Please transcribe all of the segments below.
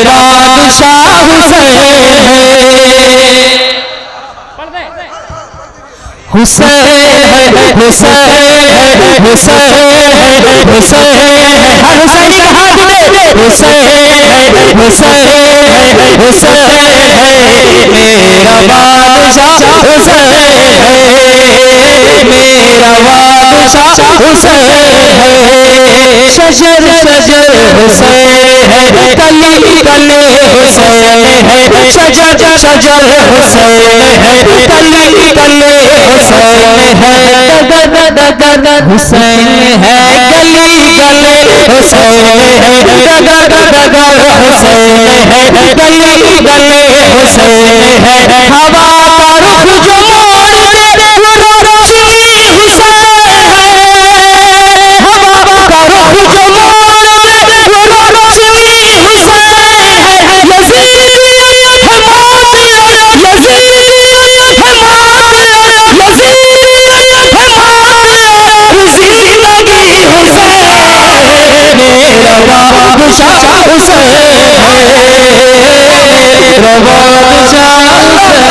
बादशाह हुसैन है, हुसैन है, हुसैन है, हुसैन है, हर हुसैनी का हाथ दे, हुसैन है, हुसैन है, हुसैन है, मेरा बादशाह हुसैन है, मेरा बादशाह हुसैन है, शजर शजर हुसैन है, कली कली हुसैन है, शजर शजर हुसैन है, कली कली हुसैन है, डगर डगर हुसैन है, गली गली हुसैन है, डगर डगर हुसैन है, गली गली हुसैन है, हवा का रुख जो मोड़ दे वो रोशनी हुसैन है, हवा का रुख जो मोड़ दे वो रोशनी हुसैन है, यज़ीदियत है मौत, यज़ीदियत है मौत, यज़ीदियत है मौत, ज़िंदगी हुसैन, मेरा बादशाह हुसैन है, मेरा बादशाह हुसैन।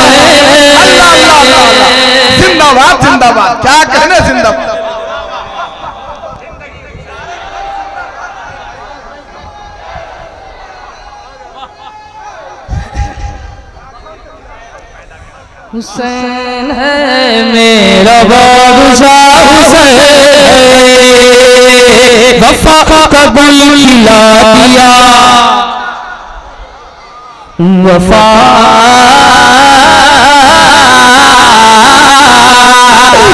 जिंदाबाद जिंदाबाद, क्या कहने जिंदाबाद। हुसैन है मेरा बादशाह हुसैन है, वफा का गुल खिला दिया, वफा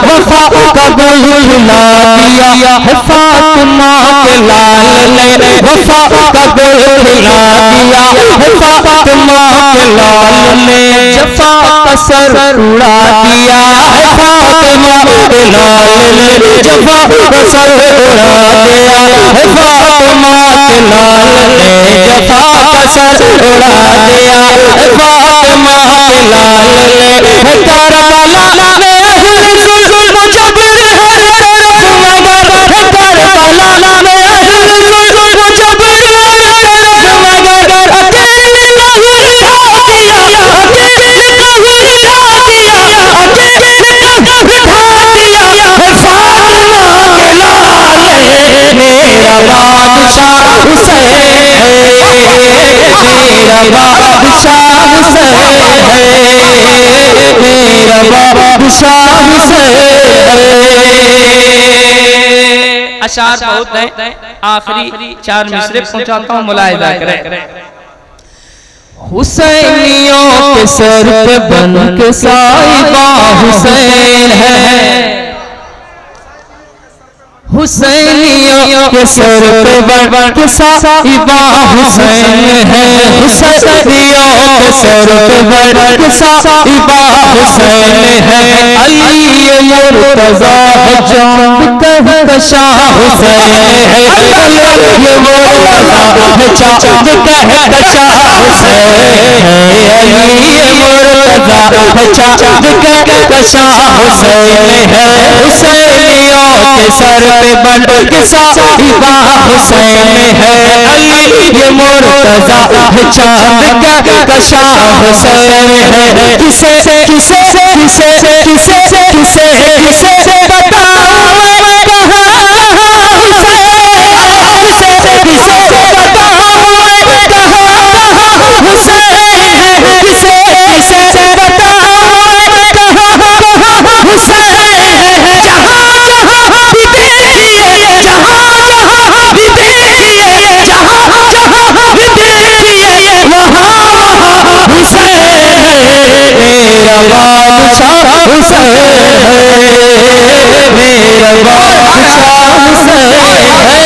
वफा का गुल खिला दिया, फातिमा के लाल ने वफा का गुल खिला दिया, फातिमा के लाल ने जफा का सर उड़ा दिया, फातिमा के लाल ने जफा का सर उड़ा दिया, फातिमा के लाल ने जफा का सर उड़ा दिया, फातिमा के लाल ने करबला में मुजब्बिर है तरफ मगर, करबला में मुजब्बिर है तरफ मगर, अकेले नहीं उठा दिया, अकेले नहीं उठा दिया, अकेले नहीं उठा दिया, फातिमा के लाल मेरा बादशाह हुसैन है, मेरा बादशाह हुसैन है, मेरा बादशाह हुसैन है। अशार बहुत है, आखिरी चार मिसरे पहुंचाता हूं, मुलाहिजा करें। हुसैनियों के सर पे बन के साहिबा हुसैन है, हुसैनियों के सर पे बन के साहिबा हुसैन है, हुसैनियों के सर पे बन के साहिबा हुसैन है, अली मुर्तज़ा चांद कह शाह हुसैन है, अली मुर्तज़ा चांद कह शाह हुसैन है, अली मुर्तज़ा चांद कह शाह हुसैन है, हुसैनियों के सर पे बन के साहिबा हुसैन है, अली मुर्तज़ा चांद कह शाह हुसैन है, किसे किसे किसे किसे किसे किसे बताऊं मैं कहाँ हुसैन, किसे किसे बताऊं मैं कहाँ हुसैन है, किसे किसे बताऊं मैं कहाँ हुसैन है, जहाँ जहाँ भी देखिए, जहाँ जहाँ भी देखिए, जहाँ जहाँ भी देखिए, वहाँ वहाँ हुसैन है, मेरा बादशाह हुसैन है, मेरा बादशाह हुसैन है।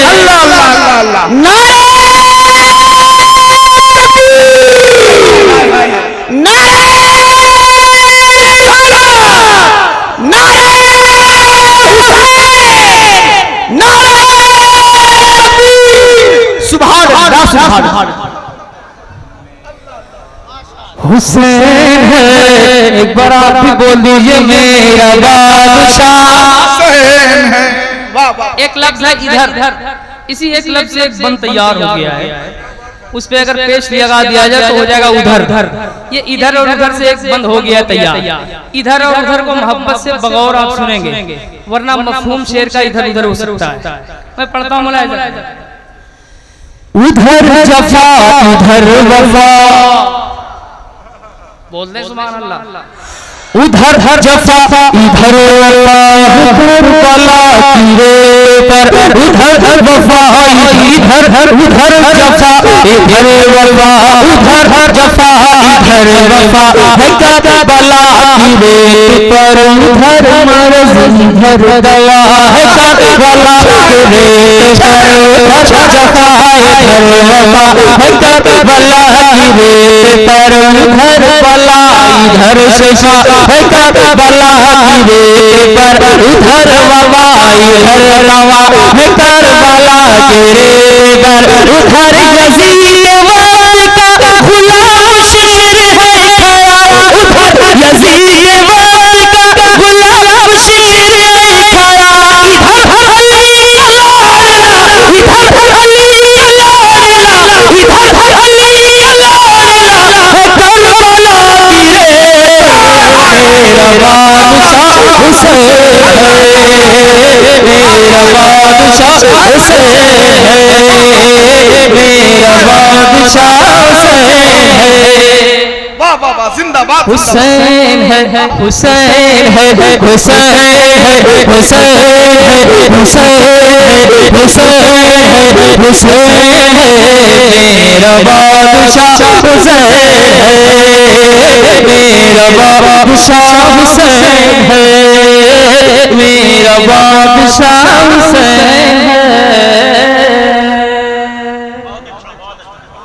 अल्लाह अल्लाह अल्लाह, नारे हुसैन है, एक बार आप भी बोल दीजिए मेरा बादशाह हुसैन है। वाह वाह, एक लफ्ज है इधर, इसी एक लफ्ज से एक बंद तैयार हो गया है, उस पे अगर पेस्ट लगा दिया जाए तो हो जाएगा उधर। ये इधर और उधर से एक बंद हो गया तैयार। इधर और उधर को मोहब्बत से बगौर आप सुनेंगे, वरना मफहूम शेर का इधर उधर हो सकता है। मैं पढ़ता हूँ उधर जफा उधर वफा, बोल दे सुभान अल्लाह। उधर जफा इधर करबला की रे पर, उधर वफा इधर, उधर जफा इधर वफा, उधर जफा इधर वफा है करबला की रे पर, उधर मर्ज इधर दवा है करबला की रे पर, उधर जफा इधर वफा है करबला की रे पर, उधर बला इधर शिफा है करबला की रे पर, उधर वफा इधर दवा है करबला की रे पर, उधर यजीद वाल का गुलाम शेर है खड़ा, उधर यजीद वाल का गुलाम शेर है खड़ा, इधर अली अल्लाह, इधर अली अल्लाह, इधर अली अल्लाह है करबला की रे, मेरा बादशाह हुसैन है, मेरा बादशाह हुसैन है, मेरा बादशाह हुसैन है। वाह वाह वाह, जिंदाबाद हुसैन है, हुसैन है, हुसैन है, हुसैन है, हुसैन है, हुसैन है, हुसैन है, मेरा बादशाह हुसैन है, मेरा बादशाह हुसैन है, मेरा बादशाह हुसैन है।